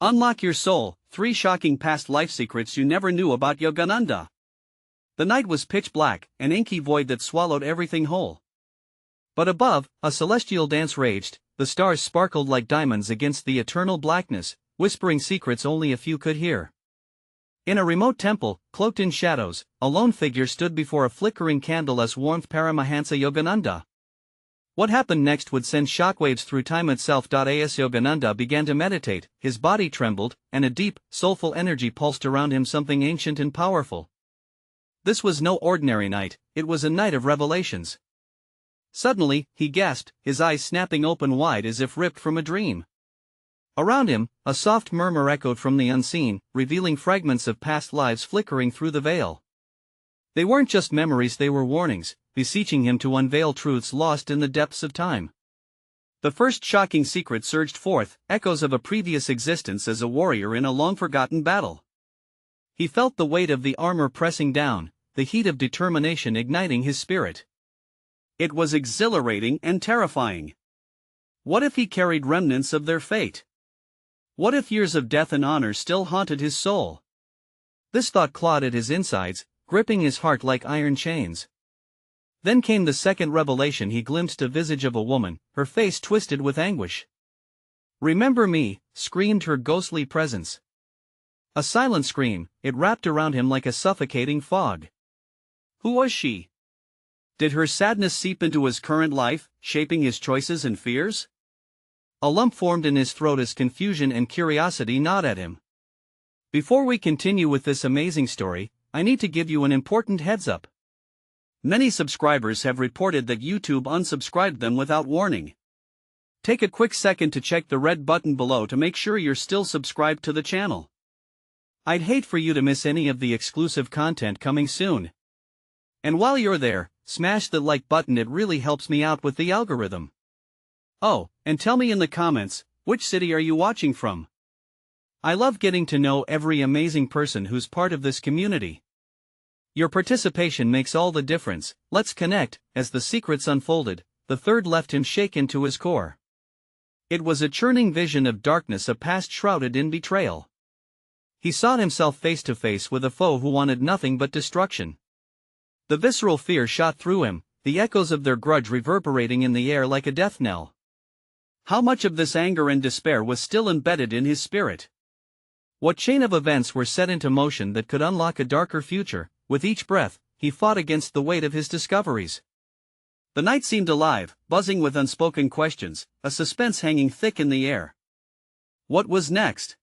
Unlock your soul, 3 shocking past life secrets you never knew about Yogananda. The night was pitch black, an inky void that swallowed everything whole. But above, a celestial dance raged, the stars sparkled like diamonds against the eternal blackness, whispering secrets only a few could hear. In a remote temple, cloaked in shadows, a lone figure stood before a flickering candle as warmth Paramahansa Yogananda. What happened next would send shockwaves through time itself. As Yogananda began to meditate, his body trembled, and a deep, soulful energy pulsed around him, something ancient and powerful. This was no ordinary night, it was a night of revelations. Suddenly, he gasped, his eyes snapping open wide as if ripped from a dream. Around him, a soft murmur echoed from the unseen, revealing fragments of past lives flickering through the veil. They weren't just memories, they were warnings, beseeching him to unveil truths lost in the depths of time. The first shocking secret surged forth, echoes of a previous existence as a warrior in a long-forgotten battle. He felt the weight of the armor pressing down, the heat of determination igniting his spirit. It was exhilarating and terrifying. What if he carried remnants of their fate? What if years of death and honor still haunted his soul? This thought clawed at his insides, gripping his heart like iron chains. Then came the second revelation. He glimpsed a visage of a woman, her face twisted with anguish. "Remember me," screamed her ghostly presence. A silent scream, it wrapped around him like a suffocating fog. Who was she? Did her sadness seep into his current life, shaping his choices and fears? A lump formed in his throat as confusion and curiosity gnawed at him. Before we continue with this amazing story, I need to give you an important heads up. Many subscribers have reported that YouTube unsubscribed them without warning. Take a quick second to check the red button below to make sure you're still subscribed to the channel. I'd hate for you to miss any of the exclusive content coming soon. And while you're there, smash the like button, it really helps me out with the algorithm. Oh, and tell me in the comments, which city are you watching from? I love getting to know every amazing person who's part of this community. Your participation makes all the difference. Let's connect. As the secrets unfolded, the third left him shaken to his core. It was a churning vision of darkness, a past shrouded in betrayal. He saw himself face to face with a foe who wanted nothing but destruction. The visceral fear shot through him, the echoes of their grudge reverberating in the air like a death knell. How much of this anger and despair was still embedded in his spirit? What chain of events were set into motion that could unlock a darker future? With each breath, he fought against the weight of his discoveries. The night seemed alive, buzzing with unspoken questions, a suspense hanging thick in the air. What was next?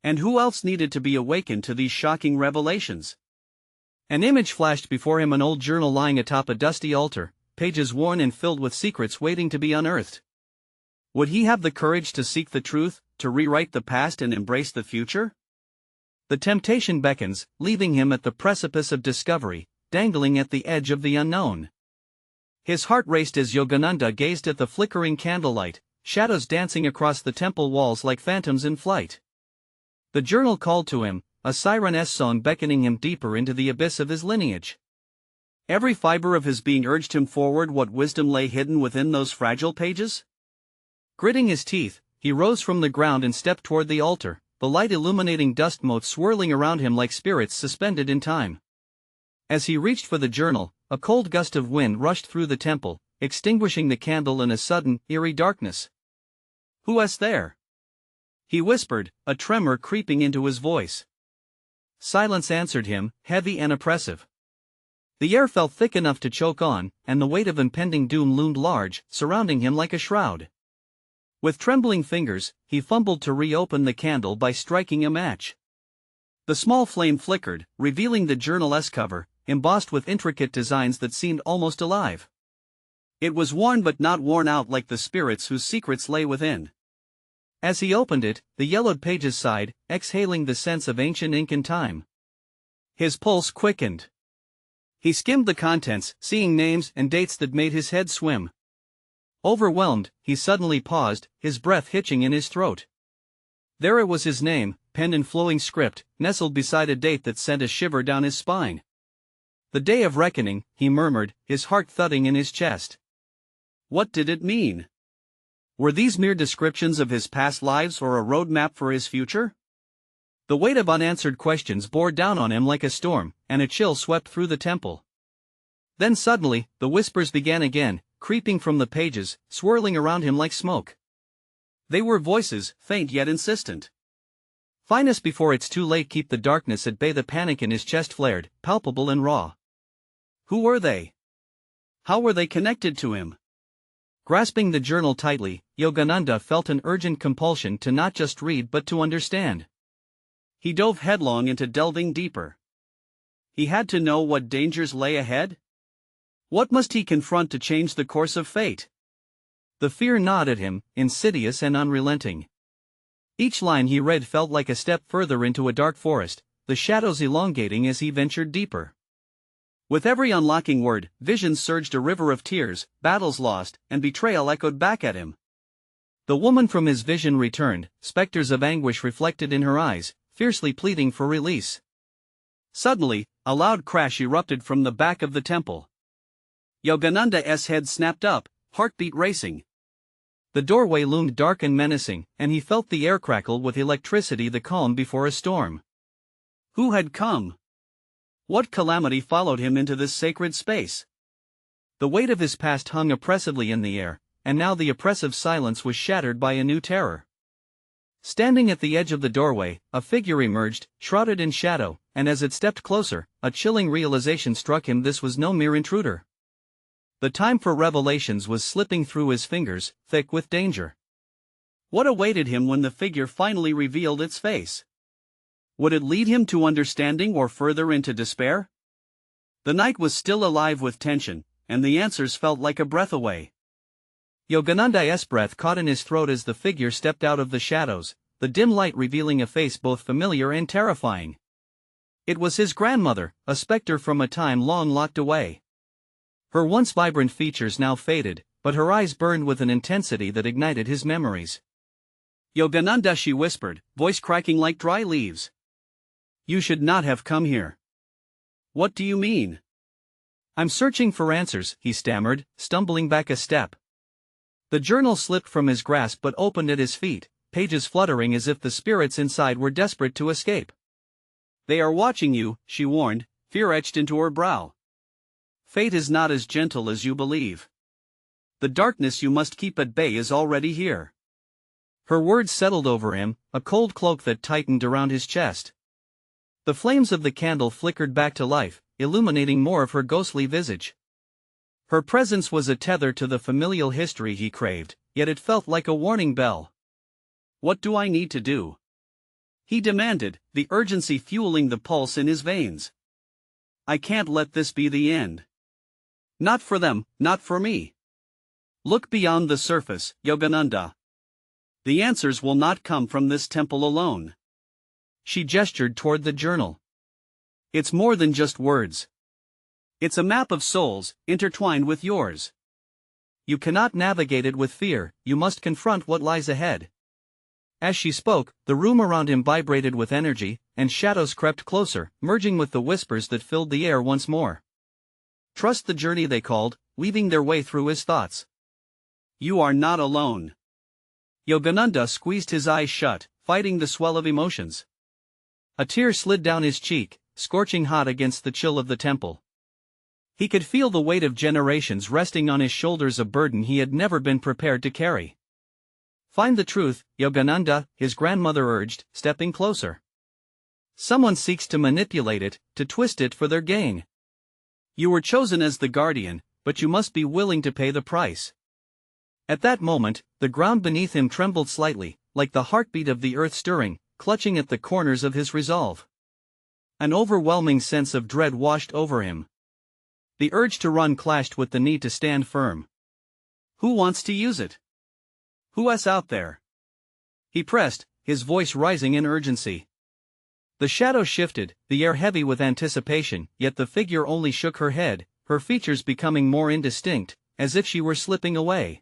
And who else needed to be awakened to these shocking revelations? An image flashed before him, an old journal lying atop a dusty altar, pages worn and filled with secrets waiting to be unearthed. Would he have the courage to seek the truth, to rewrite the past and embrace the future? The temptation beckons, leaving him at the precipice of discovery, dangling at the edge of the unknown. His heart raced as Yogananda gazed at the flickering candlelight, shadows dancing across the temple walls like phantoms in flight. The journal called to him, a siren's song beckoning him deeper into the abyss of his lineage. Every fiber of his being urged him forward. What wisdom lay hidden within those fragile pages? Gritting his teeth, he rose from the ground and stepped toward the altar, the light illuminating dust motes swirling around him like spirits suspended in time. As he reached for the journal, a cold gust of wind rushed through the temple, extinguishing the candle in a sudden, eerie darkness. "Who is there?" he whispered, a tremor creeping into his voice. Silence answered him, heavy and oppressive. The air felt thick enough to choke on, and the weight of impending doom loomed large, surrounding him like a shroud. With trembling fingers, he fumbled to reopen the candle by striking a match. The small flame flickered, revealing the journal's cover, embossed with intricate designs that seemed almost alive. It was worn but not worn out, like the spirits whose secrets lay within. As he opened it, the yellowed pages sighed, exhaling the sense of ancient ink and time. His pulse quickened. He skimmed the contents, seeing names and dates that made his head swim. Overwhelmed, he suddenly paused, his breath hitching in his throat. There it was, his name, penned in flowing script, nestled beside a date that sent a shiver down his spine. "The day of reckoning," he murmured, his heart thudding in his chest. What did it mean? Were these mere descriptions of his past lives or a roadmap for his future? The weight of unanswered questions bore down on him like a storm, and a chill swept through the temple. Then suddenly, the whispers began again, creeping from the pages, swirling around him like smoke. They were voices, faint yet insistent. "Finest before it's too late, keep the darkness at bay." The panic in his chest flared, palpable and raw. Who were they? How were they connected to him? Grasping the journal tightly, Yogananda felt an urgent compulsion to not just read but to understand. He dove headlong into delving deeper. He had to know what dangers lay ahead. What must he confront to change the course of fate? The fear gnawed at him, insidious and unrelenting. Each line he read felt like a step further into a dark forest, the shadows elongating as he ventured deeper. With every unlocking word, visions surged, a river of tears, battles lost, and betrayal echoed back at him. The woman from his vision returned, specters of anguish reflected in her eyes, fiercely pleading for release. Suddenly, a loud crash erupted from the back of the temple. Yogananda's head snapped up, heartbeat racing. The doorway loomed dark and menacing, and he felt the air crackle with electricity, the calm before a storm. Who had come? What calamity followed him into this sacred space? The weight of his past hung oppressively in the air, and now the oppressive silence was shattered by a new terror. Standing at the edge of the doorway, a figure emerged, shrouded in shadow, and as it stepped closer, a chilling realization struck him: this was no mere intruder. The time for revelations was slipping through his fingers, thick with danger. What awaited him when the figure finally revealed its face? Would it lead him to understanding or further into despair? The night was still alive with tension, and the answers felt like a breath away. Yogananda's breath caught in his throat as the figure stepped out of the shadows, the dim light revealing a face both familiar and terrifying. It was his grandmother, a specter from a time long locked away. Her once vibrant features now faded, but her eyes burned with an intensity that ignited his memories. "Yogananda," she whispered, voice cracking like dry leaves. "You should not have come here." "What do you mean?" "I'm searching for answers," he stammered, stumbling back a step. The journal slipped from his grasp but opened at his feet, pages fluttering as if the spirits inside were desperate to escape. "They are watching you," she warned, fear etched into her brow. "Fate is not as gentle as you believe. The darkness you must keep at bay is already here." Her words settled over him, a cold cloak that tightened around his chest. The flames of the candle flickered back to life, illuminating more of her ghostly visage. Her presence was a tether to the familial history he craved, yet it felt like a warning bell. "What do I need to do?" he demanded, the urgency fueling the pulse in his veins. "I can't let this be the end. Not for them, not for me. Look beyond the surface, Yogananda. The answers will not come from this temple alone." She gestured toward the journal. "It's more than just words. It's a map of souls, intertwined with yours. You cannot navigate it with fear, you must confront what lies ahead." As she spoke, the room around him vibrated with energy, and shadows crept closer, merging with the whispers that filled the air once more. "Trust the journey," they called, weaving their way through his thoughts. "You are not alone." Yogananda squeezed his eyes shut, fighting the swell of emotions. A tear slid down his cheek, scorching hot against the chill of the temple. He could feel the weight of generations resting on his shoulders, a burden he had never been prepared to carry. "Find the truth, Yogananda," his grandmother urged, stepping closer. "Someone seeks to manipulate it, to twist it for their gain. You were chosen as the guardian, but you must be willing to pay the price." At that moment, the ground beneath him trembled slightly, like the heartbeat of the earth stirring, clutching at the corners of his resolve. An overwhelming sense of dread washed over him. The urge to run clashed with the need to stand firm. "Who wants to use it? Who's out there?" he pressed, his voice rising in urgency. The shadow shifted, the air heavy with anticipation, yet the figure only shook her head, her features becoming more indistinct, as if she were slipping away.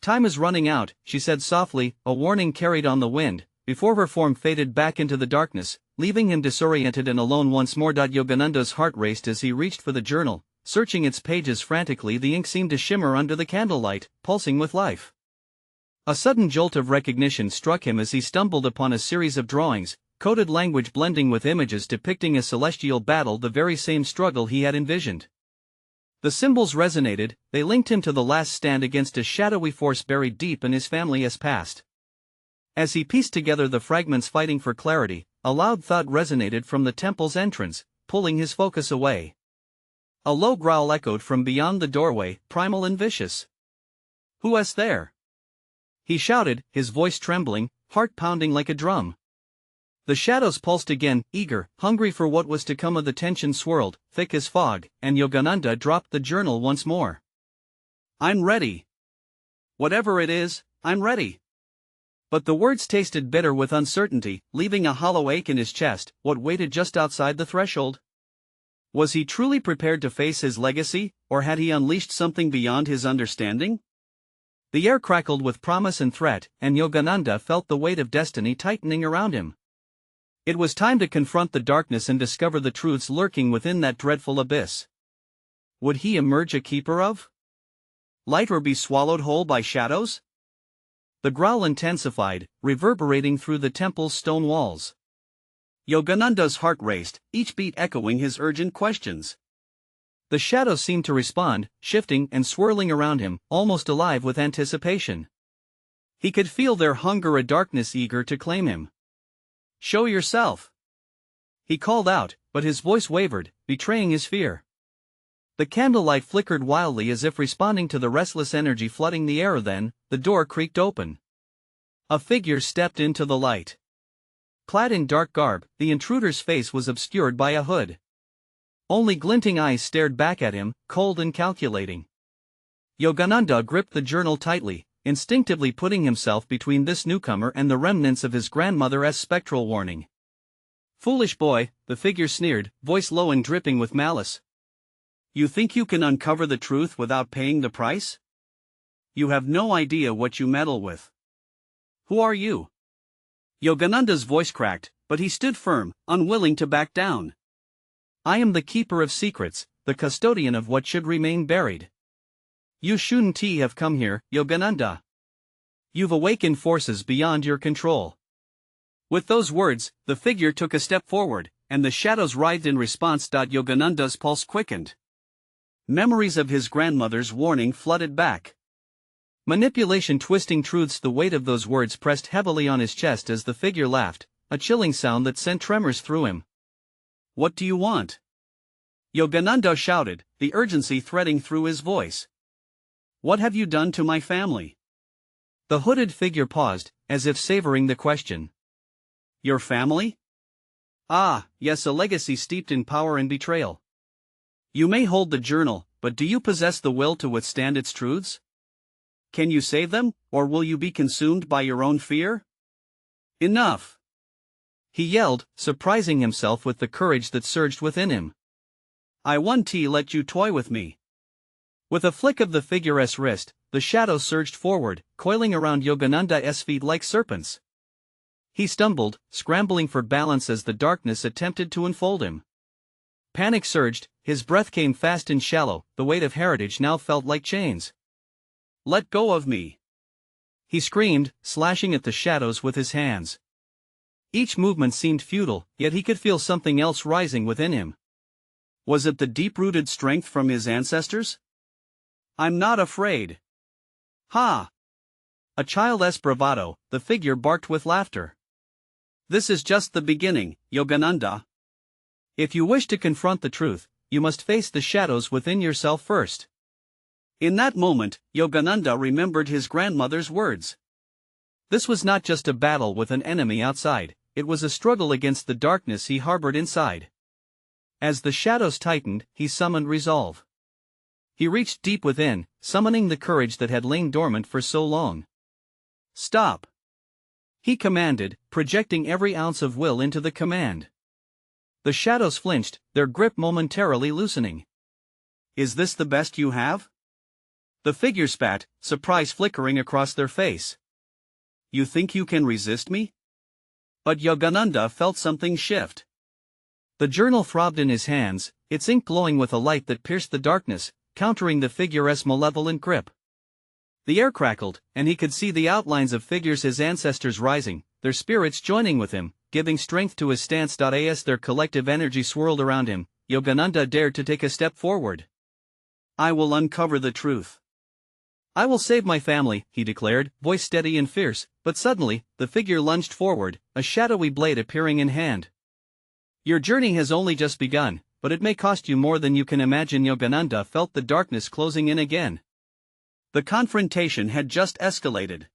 "Time is running out," she said softly, a warning carried on the wind, before her form faded back into the darkness, leaving him disoriented and alone once more. Yogananda's heart raced as he reached for the journal, searching its pages frantically. The ink seemed to shimmer under the candlelight, pulsing with life. A sudden jolt of recognition struck him as he stumbled upon a series of drawings, coded language blending with images depicting a celestial battle, the very same struggle he had envisioned. The symbols resonated, they linked him to the last stand against a shadowy force buried deep in his family's past. As he pieced together the fragments fighting for clarity, a loud thud resonated from the temple's entrance, pulling his focus away. A low growl echoed from beyond the doorway, primal and vicious. "Who is there?" he shouted, his voice trembling, heart pounding like a drum. The shadows pulsed again, eager, hungry for what was to come. The tension swirled, thick as fog, and Yogananda dropped the journal once more. "I'm ready. Whatever it is, I'm ready." But the words tasted bitter with uncertainty, leaving a hollow ache in his chest. What waited just outside the threshold? Was he truly prepared to face his legacy, or had he unleashed something beyond his understanding? The air crackled with promise and threat, and Yogananda felt the weight of destiny tightening around him. It was time to confront the darkness and discover the truths lurking within that dreadful abyss. Would he emerge a keeper of light or be swallowed whole by shadows? The growl intensified, reverberating through the temple's stone walls. Yogananda's heart raced, each beat echoing his urgent questions. The shadows seemed to respond, shifting and swirling around him, almost alive with anticipation. He could feel their hunger, a darkness eager to claim him. "Show yourself!" he called out, but his voice wavered, betraying his fear. The candlelight flickered wildly as if responding to the restless energy flooding the air. Then, the door creaked open. A figure stepped into the light. Clad in dark garb, the intruder's face was obscured by a hood. Only glinting eyes stared back at him, cold and calculating. Yogananda gripped the journal tightly, instinctively putting himself between this newcomer and the remnants of his grandmother's spectral warning. "Foolish boy," the figure sneered, voice low and dripping with malice. "You think you can uncover the truth without paying the price? You have no idea what you meddle with. Who are you?" Yogananda's voice cracked, but he stood firm, unwilling to back down. "I am the keeper of secrets, the custodian of what should remain buried. You shouldn't have come here, Yogananda. You've awakened forces beyond your control." With those words, the figure took a step forward, and the shadows writhed in response. Yogananda's pulse quickened. Memories of his grandmother's warning flooded back. Manipulation, twisting truths. The weight of those words pressed heavily on his chest as the figure laughed, a chilling sound that sent tremors through him. "What do you want?" Yogananda shouted, the urgency threading through his voice. "What have you done to my family?" The hooded figure paused, as if savoring the question. "Your family? Ah, yes, a legacy steeped in power and betrayal. You may hold the journal, but do you possess the will to withstand its truths? Can you save them, or will you be consumed by your own fear?" "Enough!" he yelled, surprising himself with the courage that surged within him. "I won't let you toy with me." With a flick of the figure's wrist, the shadows surged forward, coiling around Yogananda's feet like serpents. He stumbled, scrambling for balance as the darkness attempted to enfold him. Panic surged, his breath came fast and shallow, the weight of heritage now felt like chains. "Let go of me!" he screamed, slashing at the shadows with his hands. Each movement seemed futile, yet he could feel something else rising within him. Was it the deep-rooted strength from his ancestors? "I'm not afraid." "Ha!" A child's bravado, the figure barked with laughter. "This is just the beginning, Yogananda. If you wish to confront the truth, you must face the shadows within yourself first." In that moment, Yogananda remembered his grandmother's words. This was not just a battle with an enemy outside, it was a struggle against the darkness he harbored inside. As the shadows tightened, he summoned resolve. He reached deep within, summoning the courage that had lain dormant for so long. "Stop!" he commanded, projecting every ounce of will into the command. The shadows flinched, their grip momentarily loosening. "Is this the best you have?" the figure spat, surprise flickering across their face. "You think you can resist me?" But Yogananda felt something shift. The journal throbbed in his hands, its ink glowing with a light that pierced the darkness, countering the figure's malevolent grip. The air crackled, and he could see the outlines of figures his ancestors rising, their spirits joining with him, giving strength to his stance. As their collective energy swirled around him, Yogananda dared to take a step forward. "I will uncover the truth. I will save my family," he declared, voice steady and fierce, but suddenly, the figure lunged forward, a shadowy blade appearing in hand. "Your journey has only just begun, but it may cost you more than you can imagine." Yogananda felt the darkness closing in again. The confrontation had just escalated.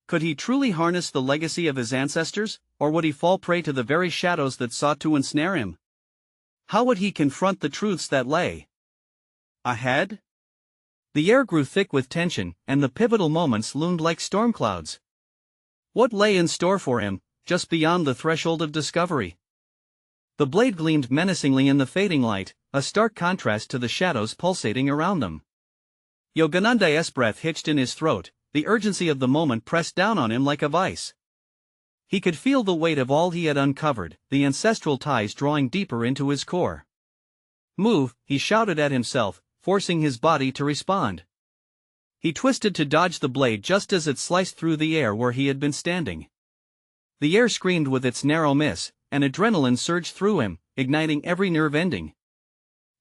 Could he truly harness the legacy of his ancestors, or would he fall prey to the very shadows that sought to ensnare him? How would he confront the truths that lay ahead? The air grew thick with tension, and the pivotal moments loomed like storm clouds. What lay in store for him, just beyond the threshold of discovery? The blade gleamed menacingly in the fading light, a stark contrast to the shadows pulsating around them. Yogananda's breath hitched in his throat, the urgency of the moment pressed down on him like a vice. He could feel the weight of all he had uncovered, the ancestral ties drawing deeper into his core. "Move," he shouted at himself, forcing his body to respond. He twisted to dodge the blade just as it sliced through the air where he had been standing. The air screamed with its narrow miss, and adrenaline surged through him, igniting every nerve ending.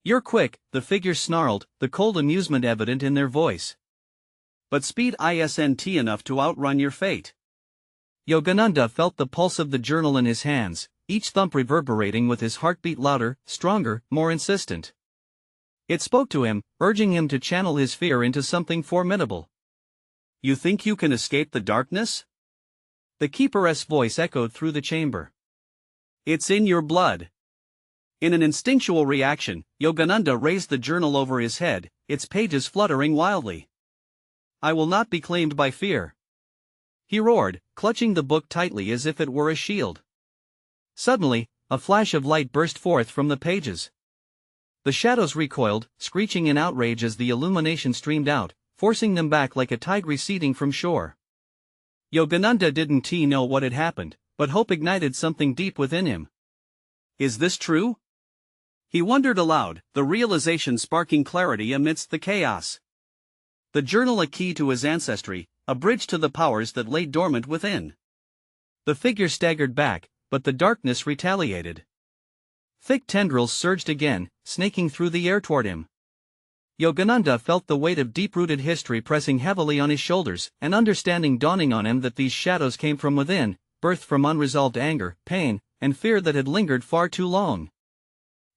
"You're quick," the figure snarled, the cold amusement evident in their voice. "But speed isn't enough to outrun your fate." Yogananda felt the pulse of the journal in his hands, each thump reverberating with his heartbeat louder, stronger, more insistent. It spoke to him, urging him to channel his fear into something formidable. "You think you can escape the darkness?" The keeper's voice echoed through the chamber. "It's in your blood." In an instinctual reaction, Yogananda raised the journal over his head, its pages fluttering wildly. "I will not be claimed by fear," he roared, clutching the book tightly as if it were a shield. Suddenly, a flash of light burst forth from the pages. The shadows recoiled, screeching in outrage as the illumination streamed out, forcing them back like a tide receding from shore. Yogananda didn't know what had happened, but hope ignited something deep within him. "Is this true?" he wondered aloud, the realization sparking clarity amidst the chaos. The journal a key to his ancestry, a bridge to the powers that lay dormant within. The figure staggered back, but the darkness retaliated. Thick tendrils surged again, snaking through the air toward him. Yogananda felt the weight of deep-rooted history pressing heavily on his shoulders, an understanding dawning on him that these shadows came from within, birthed from unresolved anger, pain, and fear that had lingered far too long.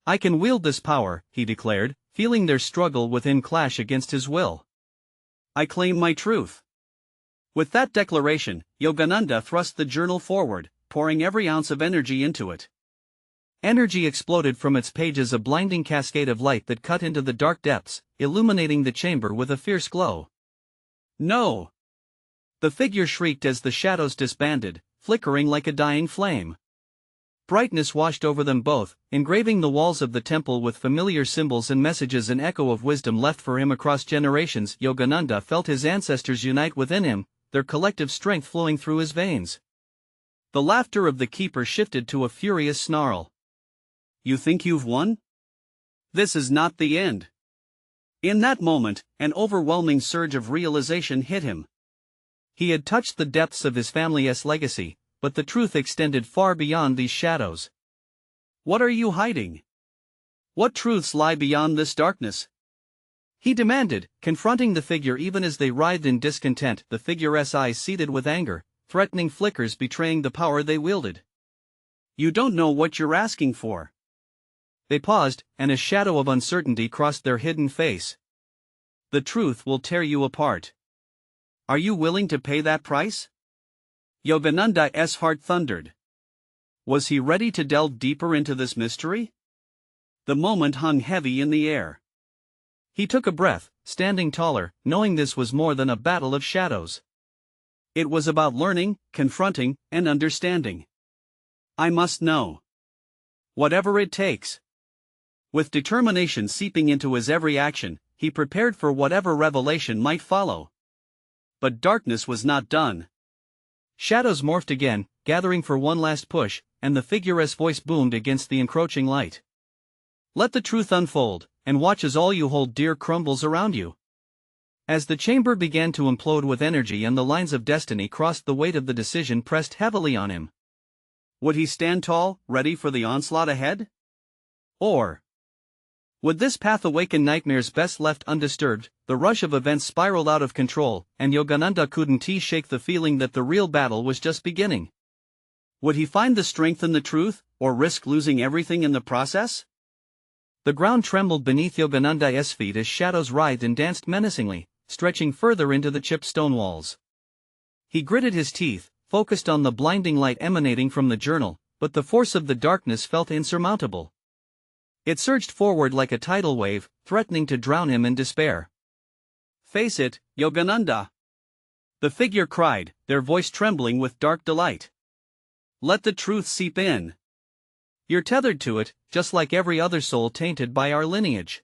"I can wield this power," he declared, feeling their struggle within clash against his will. "I claim my truth." With that declaration, Yogananda thrust the journal forward, pouring every ounce of energy into it. Energy exploded from its pages, a blinding cascade of light that cut into the dark depths, illuminating the chamber with a fierce glow. "No!" the figure shrieked as the shadows disbanded, flickering like a dying flame. Brightness washed over them both, engraving the walls of the temple with familiar symbols and messages, an echo of wisdom left for him across generations. Yogananda felt his ancestors unite within him, their collective strength flowing through his veins. The laughter of the keeper shifted to a furious snarl. "You think you've won? This is not the end." In that moment, an overwhelming surge of realization hit him. He had touched the depths of his family's legacy, but the truth extended far beyond these shadows. "What are you hiding? What truths lie beyond this darkness?" he demanded, confronting the figure even as they writhed in discontent, the figure's eyes seething with anger, threatening flickers betraying the power they wielded. "You don't know what you're asking for." They paused, and a shadow of uncertainty crossed their hidden face. "The truth will tear you apart. Are you willing to pay that price?" Yogananda's heart thundered. Was he ready to delve deeper into this mystery? The moment hung heavy in the air. He took a breath, standing taller, knowing this was more than a battle of shadows. It was about learning, confronting, and understanding. "I must know. Whatever it takes." With determination seeping into his every action, he prepared for whatever revelation might follow. But darkness was not done. Shadows morphed again, gathering for one last push, and the figure's voice boomed against the encroaching light. "Let the truth unfold, and watch as all you hold dear crumbles around you." As the chamber began to implode with energy and the lines of destiny crossed, the weight of the decision pressed heavily on him. Would he stand tall, ready for the onslaught ahead? Or would this path awaken nightmares best left undisturbed? The rush of events spiraled out of control, and Yogananda couldn't shake the feeling that the real battle was just beginning. Would he find the strength in the truth, or risk losing everything in the process? The ground trembled beneath Yogananda's feet as shadows writhed and danced menacingly, stretching further into the chipped stone walls. He gritted his teeth, focused on the blinding light emanating from the journal, but the force of the darkness felt insurmountable. It surged forward like a tidal wave, threatening to drown him in despair. "Face it, Yogananda!" the figure cried, their voice trembling with dark delight. "Let the truth seep in. You're tethered to it, just like every other soul tainted by our lineage."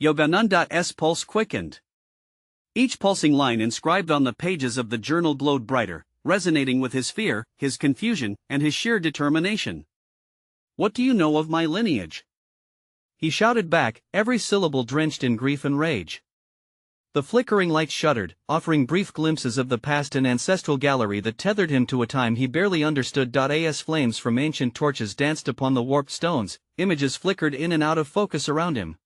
Yogananda's pulse quickened. Each pulsing line inscribed on the pages of the journal glowed brighter, resonating with his fear, his confusion, and his sheer determination. "What do you know of my lineage?" he shouted back, every syllable drenched in grief and rage. The flickering light shuddered, offering brief glimpses of the past, an ancestral gallery that tethered him to a time he barely understood. As flames from ancient torches danced upon the warped stones, images flickered in and out of focus around him.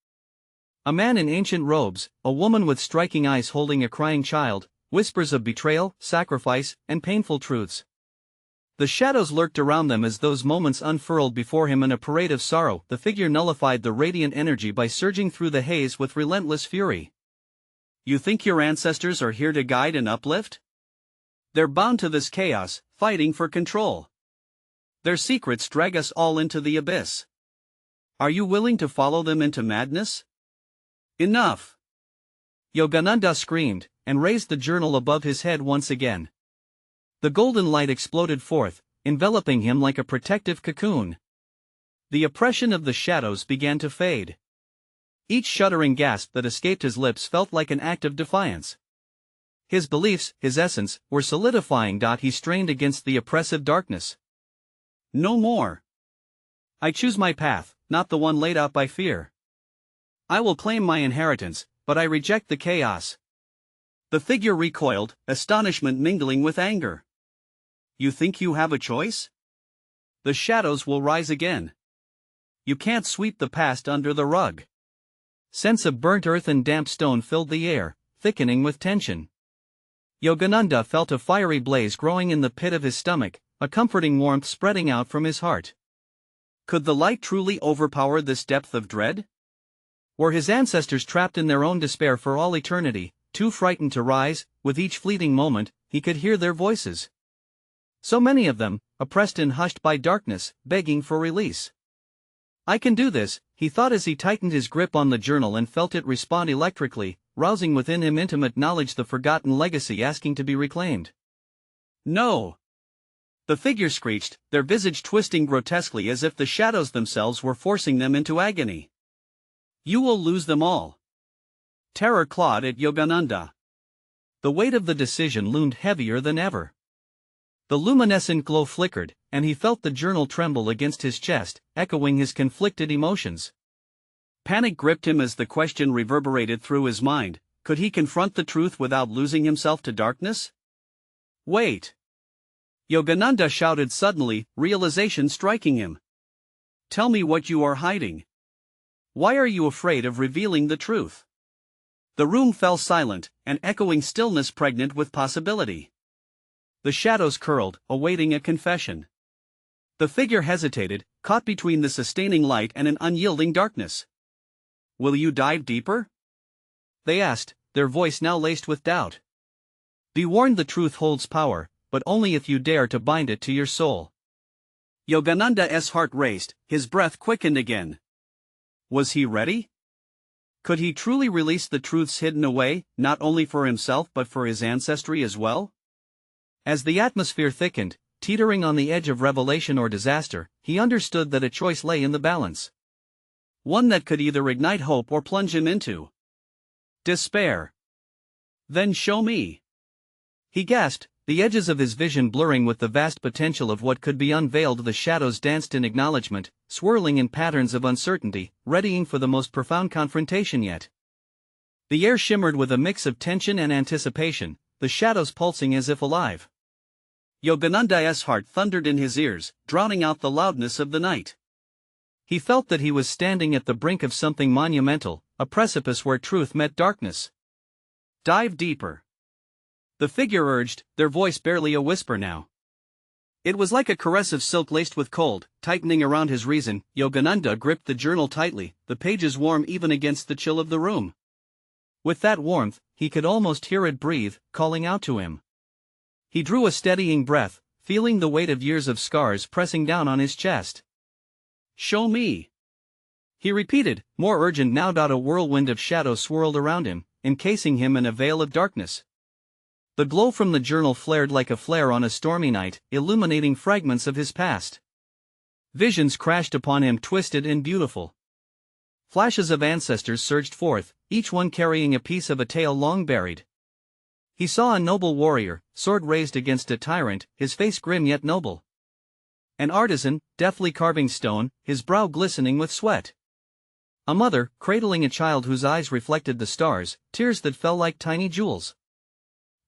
A man in ancient robes, a woman with striking eyes holding a crying child, whispers of betrayal, sacrifice, and painful truths. The shadows lurked around them as those moments unfurled before him in a parade of sorrow. The figure nullified the radiant energy by surging through the haze with relentless fury. "You think your ancestors are here to guide and uplift? They're bound to this chaos, fighting for control. Their secrets drag us all into the abyss. Are you willing to follow them into madness?" "Enough!" Yogananda screamed, and raised the journal above his head once again. The golden light exploded forth, enveloping him like a protective cocoon. The oppression of the shadows began to fade. Each shuddering gasp that escaped his lips felt like an act of defiance. His beliefs, his essence, were solidifying. He strained against the oppressive darkness. "No more. I choose my path, not the one laid out by fear. I will claim my inheritance, but I reject the chaos." The figure recoiled, astonishment mingling with anger. "You think you have a choice? The shadows will rise again. You can't sweep the past under the rug." Scents of burnt earth and damp stone filled the air, thickening with tension. Yogananda felt a fiery blaze growing in the pit of his stomach, a comforting warmth spreading out from his heart. Could the light truly overpower this depth of dread? Were his ancestors trapped in their own despair for all eternity, too frightened to rise? With each fleeting moment, he could hear their voices. So many of them, oppressed and hushed by darkness, begging for release. "I can do this," he thought as he tightened his grip on the journal and felt it respond electrically, rousing within him intimate knowledge, the forgotten legacy asking to be reclaimed. "No!" the figure screeched, their visage twisting grotesquely as if the shadows themselves were forcing them into agony. "You will lose them all." Terror clawed at Yogananda. The weight of the decision loomed heavier than ever. The luminescent glow flickered, and he felt the journal tremble against his chest, echoing his conflicted emotions. Panic gripped him as the question reverberated through his mind: could he confront the truth without losing himself to darkness? "Wait!" Yogananda shouted suddenly, realization striking him. "Tell me what you are hiding. Why are you afraid of revealing the truth?" The room fell silent, an echoing stillness pregnant with possibility. The shadows curled, awaiting a confession. The figure hesitated, caught between the sustaining light and an unyielding darkness. "Will you dive deeper?" they asked, their voice now laced with doubt. "Be warned, the truth holds power, but only if you dare to bind it to your soul." Yogananda's heart raced, his breath quickened again. Was he ready? Could he truly release the truths hidden away, not only for himself but for his ancestry as well? As the atmosphere thickened, teetering on the edge of revelation or disaster, he understood that a choice lay in the balance. One that could either ignite hope or plunge him into despair. "Then show me," he gasped, the edges of his vision blurring with the vast potential of what could be unveiled. The shadows danced in acknowledgement, swirling in patterns of uncertainty, readying for the most profound confrontation yet. The air shimmered with a mix of tension and anticipation, the shadows pulsing as if alive. Yogananda's heart thundered in his ears, drowning out the loudness of the night. He felt that he was standing at the brink of something monumental, a precipice where truth met darkness. Dive deeper. The figure urged, their voice barely a whisper now. It was like a caress of silk laced with cold, tightening around his reason. Yogananda gripped the journal tightly, the pages warm even against the chill of the room. With that warmth, he could almost hear it breathe, calling out to him. He drew a steadying breath, feeling the weight of years of scars pressing down on his chest. "Show me," he repeated, more urgent now. A whirlwind of shadow swirled around him, encasing him in a veil of darkness. The glow from the journal flared like a flare on a stormy night, illuminating fragments of his past. Visions crashed upon him, twisted and beautiful. Flashes of ancestors surged forth, each one carrying a piece of a tale long buried. He saw a noble warrior, sword raised against a tyrant, his face grim yet noble. An artisan, deftly carving stone, his brow glistening with sweat. A mother, cradling a child whose eyes reflected the stars, tears that fell like tiny jewels.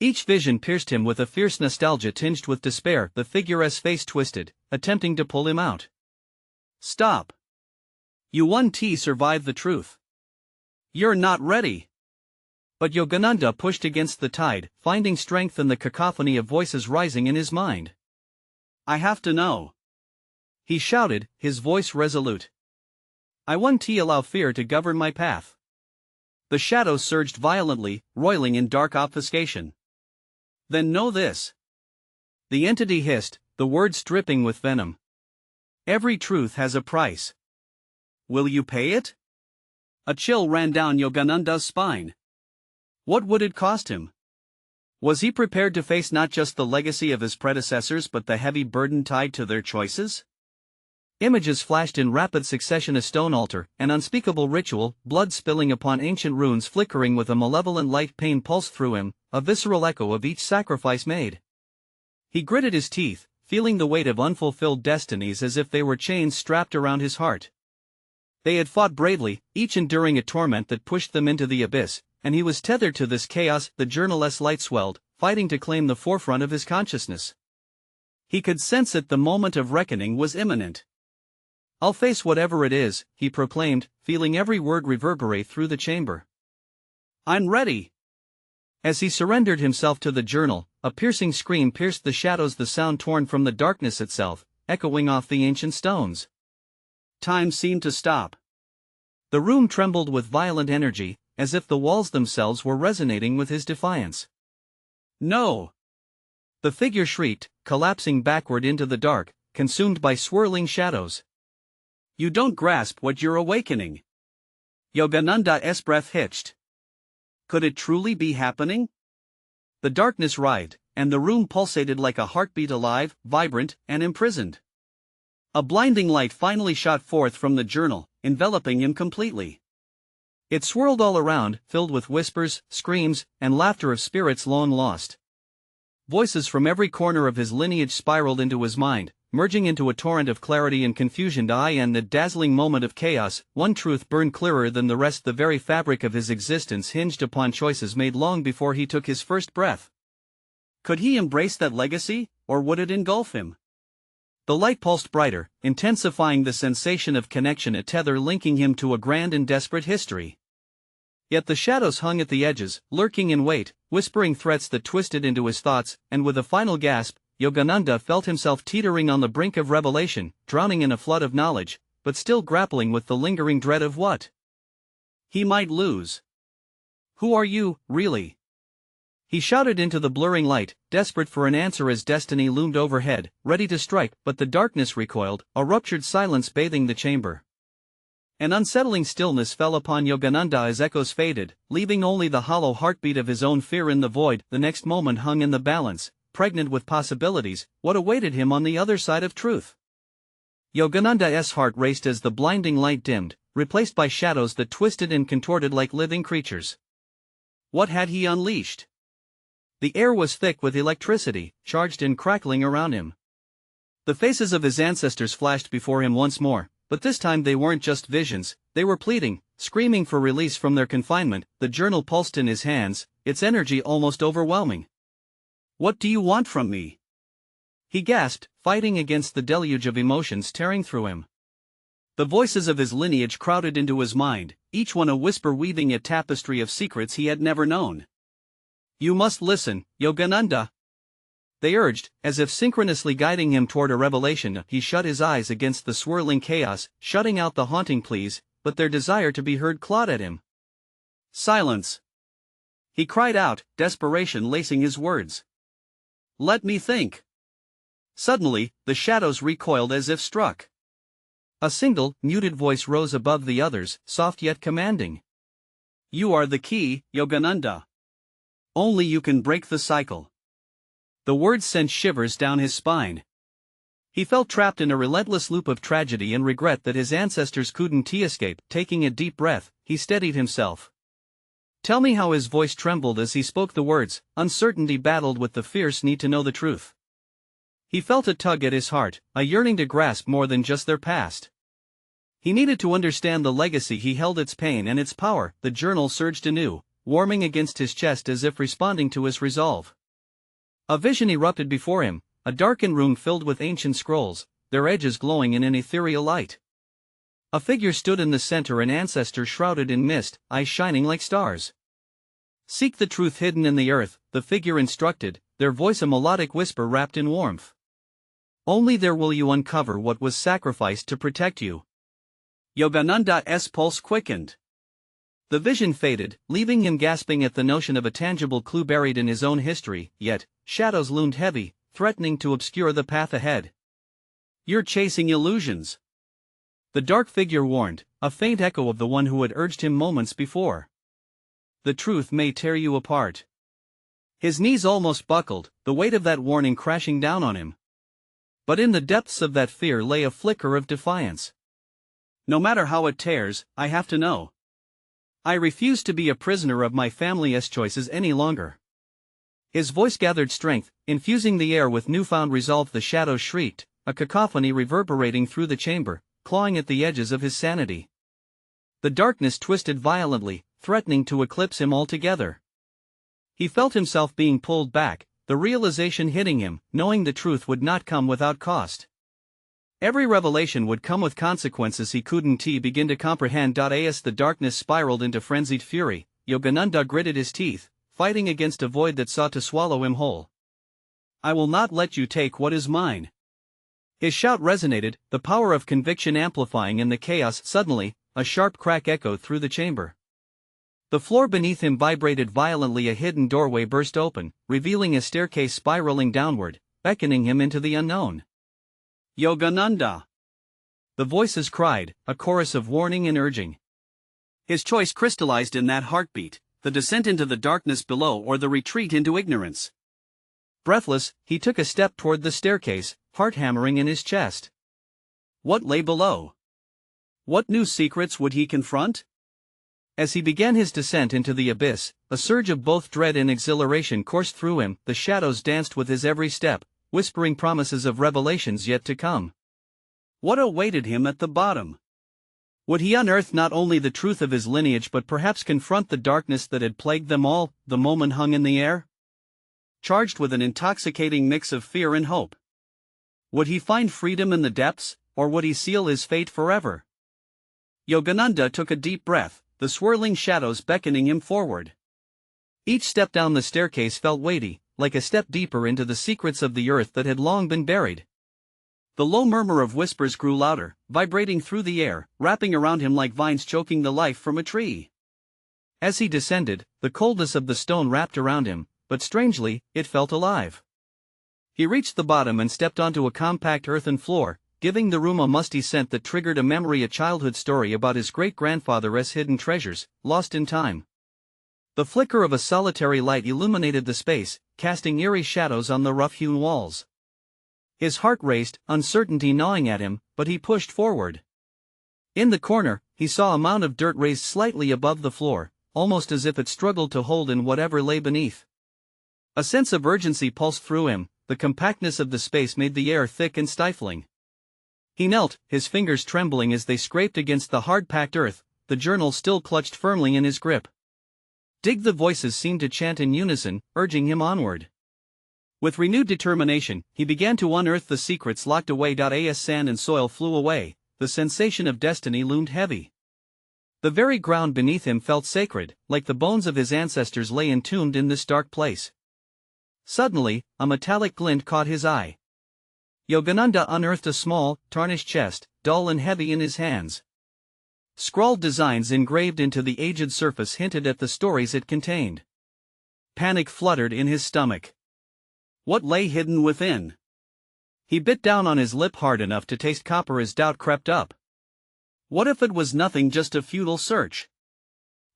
Each vision pierced him with a fierce nostalgia tinged with despair. The figure's face twisted, attempting to pull him out. "Stop. You won't survive the truth. You're not ready." But Yogananda pushed against the tide, finding strength in the cacophony of voices rising in his mind. "I have to know," he shouted, his voice resolute. "I won't allow fear to govern my path." The shadows surged violently, roiling in dark obfuscation. "Then know this," the entity hissed, the words dripping with venom. "Every truth has a price. Will you pay it?" A chill ran down Yogananda's spine. What would it cost him? Was he prepared to face not just the legacy of his predecessors but the heavy burden tied to their choices? Images flashed in rapid succession: a stone altar, an unspeakable ritual, blood spilling upon ancient runes flickering with a malevolent light. Pain pulsed through him, a visceral echo of each sacrifice made. He gritted his teeth, feeling the weight of unfulfilled destinies as if they were chains strapped around his heart. They had fought bravely, each enduring a torment that pushed them into the abyss, and he was tethered to this chaos. The journal's light swelled, fighting to claim the forefront of his consciousness. He could sense that the moment of reckoning was imminent. "I'll face whatever it is," he proclaimed, feeling every word reverberate through the chamber. "I'm ready." As he surrendered himself to the journal, a piercing scream pierced the shadows, the sound torn from the darkness itself, echoing off the ancient stones. Time seemed to stop. The room trembled with violent energy, as if the walls themselves were resonating with his defiance. "No!" the figure shrieked, collapsing backward into the dark, consumed by swirling shadows. "You don't grasp what you're awakening." Yogananda's breath hitched. Could it truly be happening? The darkness writhed, and the room pulsated like a heartbeat, alive, vibrant, and imprisoned. A blinding light finally shot forth from the journal, enveloping him completely. It swirled all around, filled with whispers, screams, and laughter of spirits long lost. Voices from every corner of his lineage spiraled into his mind, merging into a torrent of clarity and confusion. In the dazzling moment of chaos, one truth burned clearer than the rest: the very fabric of his existence hinged upon choices made long before he took his first breath. Could he embrace that legacy, or would it engulf him? The light pulsed brighter, intensifying the sensation of connection, a tether linking him to a grand and desperate history. Yet the shadows hung at the edges, lurking in wait, whispering threats that twisted into his thoughts, and with a final gasp, Yogananda felt himself teetering on the brink of revelation, drowning in a flood of knowledge, but still grappling with the lingering dread of what he might lose. "Who are you, really?" he shouted into the blurring light, desperate for an answer as destiny loomed overhead, ready to strike. But the darkness recoiled, a ruptured silence bathing the chamber. An unsettling stillness fell upon Yogananda as echoes faded, leaving only the hollow heartbeat of his own fear in the void. The next moment hung in the balance, pregnant with possibilities. What awaited him on the other side of truth? Yogananda's heart raced as the blinding light dimmed, replaced by shadows that twisted and contorted like living creatures. What had he unleashed? The air was thick with electricity, charged and crackling around him. The faces of his ancestors flashed before him once more, but this time they weren't just visions, they were pleading, screaming for release from their confinement. The journal pulsed in his hands, its energy almost overwhelming. "What do you want from me?" he gasped, fighting against the deluge of emotions tearing through him. The voices of his lineage crowded into his mind, each one a whisper weaving a tapestry of secrets he had never known. "You must listen, Yogananda," they urged, as if synchronously guiding him toward a revelation. He shut his eyes against the swirling chaos, shutting out the haunting pleas, but their desire to be heard clawed at him. "Silence!" he cried out, desperation lacing his words. "Let me think." Suddenly, the shadows recoiled as if struck. A single, muted voice rose above the others, soft yet commanding. "You are the key, Yogananda. Only you can break the cycle." The words sent shivers down his spine. He felt trapped in a relentless loop of tragedy and regret that his ancestors couldn't escape. Taking a deep breath, he steadied himself. "Tell me how." His voice trembled as he spoke the words. Uncertainty battled with the fierce need to know the truth. He felt a tug at his heart, a yearning to grasp more than just their past. He needed to understand the legacy he held, its pain and its power. The journal surged anew, warming against his chest as if responding to his resolve. A vision erupted before him, a darkened room filled with ancient scrolls, their edges glowing in an ethereal light. A figure stood in the center, an ancestor shrouded in mist, eyes shining like stars. "Seek the truth hidden in the earth," the figure instructed, their voice a melodic whisper wrapped in warmth. "Only there will you uncover what was sacrificed to protect you." Yogananda's pulse quickened. The vision faded, leaving him gasping at the notion of a tangible clue buried in his own history, yet shadows loomed heavy, threatening to obscure the path ahead. "You're chasing illusions," the dark figure warned, a faint echo of the one who had urged him moments before. "The truth may tear you apart." His knees almost buckled, the weight of that warning crashing down on him. But in the depths of that fear lay a flicker of defiance. "No matter how it tears, I have to know. I refuse to be a prisoner of my family's choices any longer." His voice gathered strength, infusing the air with newfound resolve. The shadows shrieked, a cacophony reverberating through the chamber, clawing at the edges of his sanity. The darkness twisted violently, threatening to eclipse him altogether. He felt himself being pulled back, the realization hitting him, knowing the truth would not come without cost. Every revelation would come with consequences he couldn't begin to comprehend. As the darkness spiraled into frenzied fury, Yogananda gritted his teeth, fighting against a void that sought to swallow him whole. "I will not let you take what is mine." His shout resonated, the power of conviction amplifying in the chaos. Suddenly, a sharp crack echoed through the chamber. The floor beneath him vibrated violently. A hidden doorway burst open, revealing a staircase spiraling downward, beckoning him into the unknown. "Yogananda!" the voices cried, a chorus of warning and urging. His choice crystallized in that heartbeat, the descent into the darkness below or the retreat into ignorance. Breathless, he took a step toward the staircase, heart hammering in his chest. What lay below? What new secrets would he confront? As he began his descent into the abyss, a surge of both dread and exhilaration coursed through him. The shadows danced with his every step, whispering promises of revelations yet to come. What awaited him at the bottom? Would he unearth not only the truth of his lineage but perhaps confront the darkness that had plagued them all? The moment hung in the air, charged with an intoxicating mix of fear and hope. Would he find freedom in the depths, or would he seal his fate forever? Yogananda took a deep breath, the swirling shadows beckoning him forward. Each step down the staircase felt weighty, like a step deeper into the secrets of the earth that had long been buried. The low murmur of whispers grew louder, vibrating through the air, wrapping around him like vines choking the life from a tree. As he descended, the coldness of the stone wrapped around him, but strangely, it felt alive. He reached the bottom and stepped onto a compact earthen floor, giving the room a musty scent that triggered a memory, a childhood story about his great-grandfather's hidden treasures, lost in time. The flicker of a solitary light illuminated the space, casting eerie shadows on the rough-hewn walls. His heart raced, uncertainty gnawing at him, but he pushed forward. In the corner, he saw a mound of dirt raised slightly above the floor, almost as if it struggled to hold in whatever lay beneath. A sense of urgency pulsed through him, the compactness of the space made the air thick and stifling. He knelt, his fingers trembling as they scraped against the hard-packed earth, the journal still clutched firmly in his grip. Dig! The voices seemed to chant in unison, urging him onward. With renewed determination, he began to unearth the secrets locked away. As sand and soil flew away, the sensation of destiny loomed heavy. The very ground beneath him felt sacred, like the bones of his ancestors lay entombed in this dark place. Suddenly, a metallic glint caught his eye. Yogananda unearthed a small, tarnished chest, dull and heavy in his hands. Scrawled designs engraved into the aged surface hinted at the stories it contained. Panic fluttered in his stomach. What lay hidden within? He bit down on his lip hard enough to taste copper as doubt crept up. What if it was nothing, just a futile search?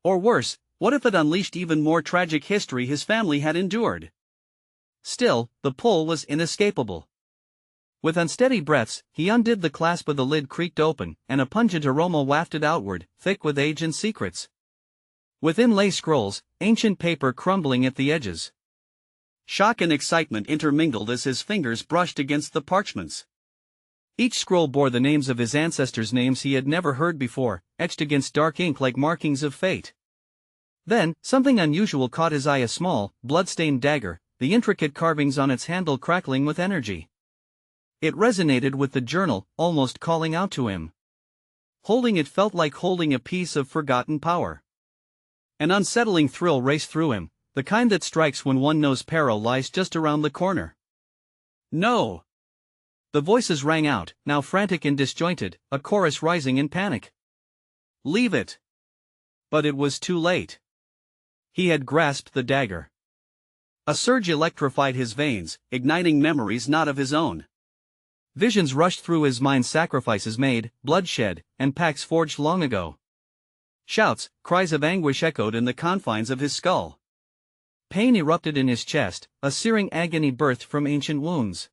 Or worse, what if it unleashed even more tragic history his family had endured? Still, the pull was inescapable. With unsteady breaths, he undid the clasp of the lid, creaked open, and a pungent aroma wafted outward, thick with age and secrets. Within lay scrolls, ancient paper crumbling at the edges. Shock and excitement intermingled as his fingers brushed against the parchments. Each scroll bore the names of his ancestors, names he had never heard before, etched against dark ink like markings of fate. Then, something unusual caught his eye: a small, blood-stained dagger, the intricate carvings on its handle crackling with energy. It resonated with the journal, almost calling out to him. Holding it felt like holding a piece of forgotten power. An unsettling thrill raced through him, the kind that strikes when one knows peril lies just around the corner. No! The voices rang out, now frantic and disjointed, a chorus rising in panic. Leave it! But it was too late. He had grasped the dagger. A surge electrified his veins, igniting memories not of his own. Visions rushed through his mind: sacrifices made, bloodshed, and pacts forged long ago. Shouts, cries of anguish echoed in the confines of his skull. Pain erupted in his chest, a searing agony birthed from ancient wounds.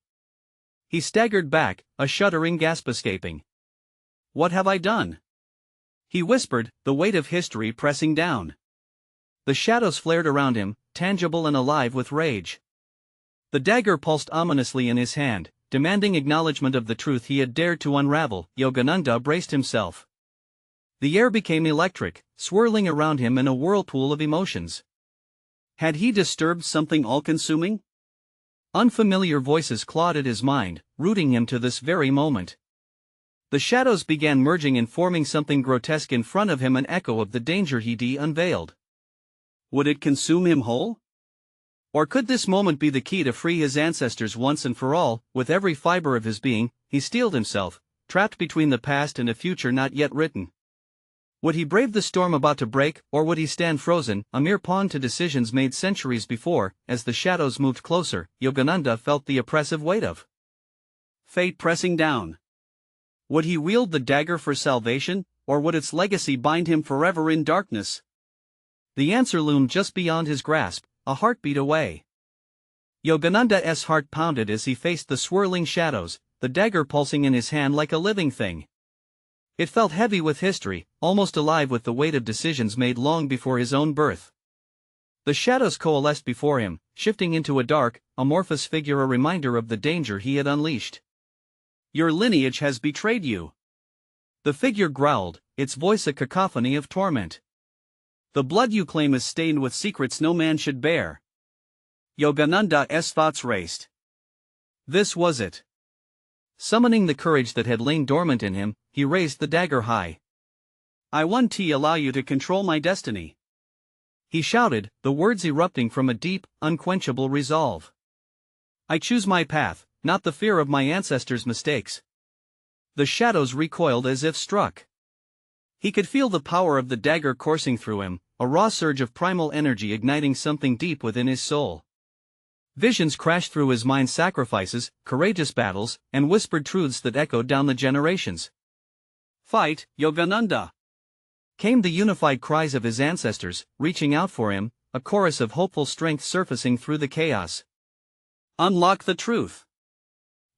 He staggered back, a shuddering gasp escaping. What have I done? He whispered, the weight of history pressing down. The shadows flared around him, tangible and alive with rage. The dagger pulsed ominously in his hand, demanding acknowledgement of the truth he had dared to unravel. Yogananda braced himself. The air became electric, swirling around him in a whirlpool of emotions. Had he disturbed something all-consuming? Unfamiliar voices clawed at his mind, rooting him to this very moment. The shadows began merging and forming something grotesque in front of him, an echo of the danger he'd unveiled. Would it consume him whole? Or could this moment be the key to free his ancestors once and for all? With every fiber of his being, he steeled himself, trapped between the past and a future not yet written. Would he brave the storm about to break, or would he stand frozen, a mere pawn to decisions made centuries before? As the shadows moved closer, Yogananda felt the oppressive weight of fate pressing down. Would he wield the dagger for salvation, or would its legacy bind him forever in darkness? The answer loomed just beyond his grasp, a heartbeat away. Yogananda's heart pounded as he faced the swirling shadows, the dagger pulsing in his hand like a living thing. It felt heavy with history, almost alive with the weight of decisions made long before his own birth. The shadows coalesced before him, shifting into a dark, amorphous figure, a reminder of the danger he had unleashed. Your lineage has betrayed you. The figure growled, its voice a cacophony of torment. The blood you claim is stained with secrets no man should bear. Yogananda's thoughts raced. This was it. Summoning the courage that had lain dormant in him, he raised the dagger high. I won't allow you to control my destiny. He shouted, the words erupting from a deep, unquenchable resolve. I choose my path, not the fear of my ancestors' mistakes. The shadows recoiled as if struck. He could feel the power of the dagger coursing through him, a raw surge of primal energy igniting something deep within his soul. Visions crashed through his mind: sacrifices, courageous battles, and whispered truths that echoed down the generations. Fight, Yogananda! Came the unified cries of his ancestors, reaching out for him, a chorus of hopeful strength surfacing through the chaos. Unlock the truth.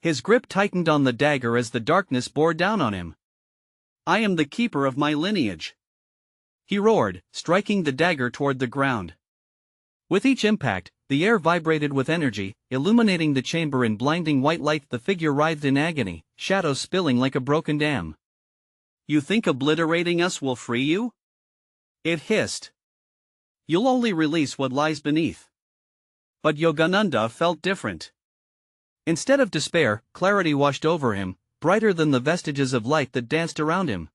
His grip tightened on the dagger as the darkness bore down on him. I am the keeper of my lineage. He roared, striking the dagger toward the ground. With each impact, The air vibrated with energy, illuminating the chamber in blinding white light. The figure writhed in agony, shadows spilling like a broken dam. "You think obliterating us will free you?" it hissed. "You'll only release what lies beneath." But Yogananda felt different. Instead of despair, clarity washed over him, brighter than the vestiges of light that danced around him.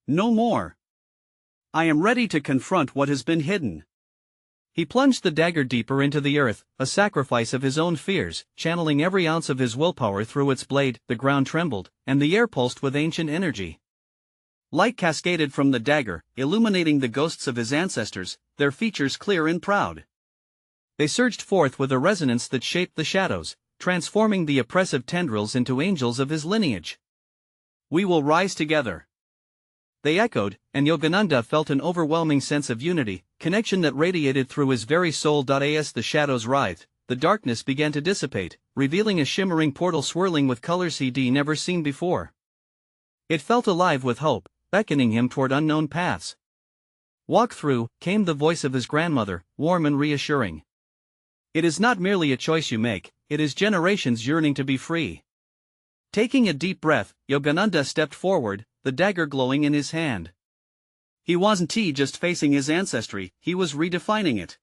"No more. I am ready to confront what has been hidden." He plunged the dagger deeper into the earth, a sacrifice of his own fears, channeling every ounce of his willpower through its blade. The ground trembled, and the air pulsed with ancient energy. Light cascaded from the dagger, illuminating the ghosts of his ancestors, their features clear and proud. They surged forth with a resonance that shaped the shadows, transforming the oppressive tendrils into angels of his lineage. "We will rise together," they echoed, and Yogananda felt an overwhelming sense of unity, connection that radiated through his very soul. As the shadows writhed, the darkness began to dissipate, revealing a shimmering portal swirling with colors he'd never seen before. It felt alive with hope, beckoning him toward unknown paths. "Walk through," came the voice of his grandmother, warm and reassuring. "It is not merely a choice you make, it is generations yearning to be free." Taking a deep breath, Yogananda stepped forward, the dagger glowing in his hand. He wasn't just facing his ancestry, he was redefining it.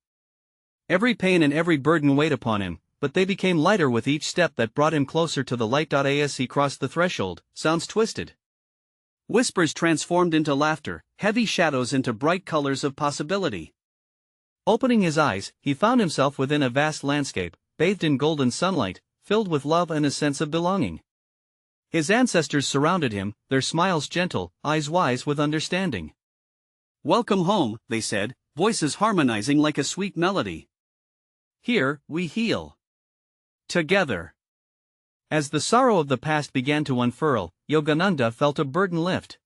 Every pain and every burden weighed upon him, but they became lighter with each step that brought him closer to the light. As he crossed the threshold, sounds twisted. Whispers transformed into laughter, heavy shadows into bright colors of possibility. Opening his eyes, he found himself within a vast landscape, bathed in golden sunlight, filled with love and a sense of belonging. His ancestors surrounded him, their smiles gentle, eyes wise with understanding. "Welcome home," they said, voices harmonizing like a sweet melody. "Here, we heal together." As the sorrow of the past began to unfurl, Yogananda felt a burden lift.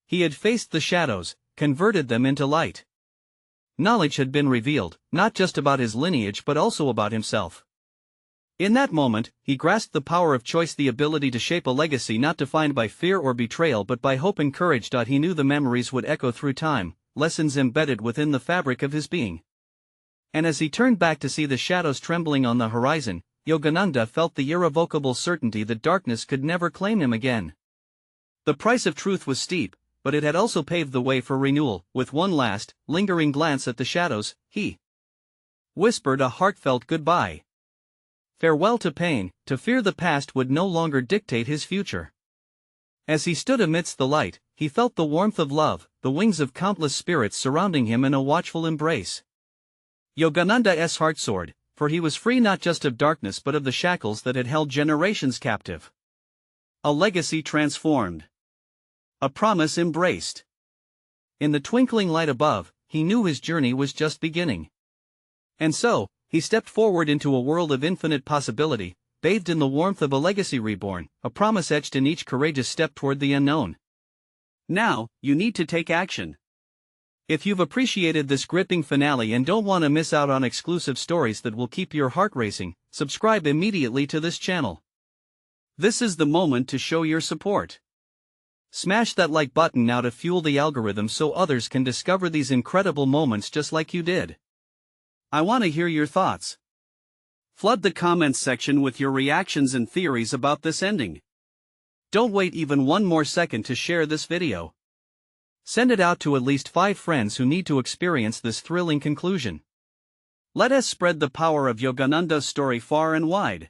He had faced the shadows, converted them into light. Knowledge had been revealed, not just about his lineage but also about himself. In that moment, he grasped the power of choice, the ability to shape a legacy not defined by fear or betrayal but by hope and courage. He knew the memories would echo through time, lessons embedded within the fabric of his being. And as he turned back to see the shadows trembling on the horizon, Yogananda felt the irrevocable certainty that darkness could never claim him again. The price of truth was steep, but it had also paved the way for renewal. With one last, lingering glance at the shadows, he whispered a heartfelt goodbye. Farewell to pain, to fear. The past would no longer dictate his future. As he stood amidst the light, he felt the warmth of love, the wings of countless spirits surrounding him in a watchful embrace. Yogananda's heart soared, for he was free not just of darkness but of the shackles that had held generations captive. A legacy transformed. A promise embraced. In the twinkling light above, he knew his journey was just beginning. And so, he stepped forward into a world of infinite possibility, bathed in the warmth of a legacy reborn, a promise etched in each courageous step toward the unknown. Now, you need to take action. If you've appreciated this gripping finale and don't want to miss out on exclusive stories that will keep your heart racing, subscribe immediately to this channel. This is the moment to show your support. Smash that like button now to fuel the algorithm so others can discover these incredible moments just like you did. I want to hear your thoughts. Flood the comments section with your reactions and theories about this ending. Don't wait even one more second to share this video. Send it out to at least 5 friends who need to experience this thrilling conclusion. Let us spread the power of Yogananda's story far and wide.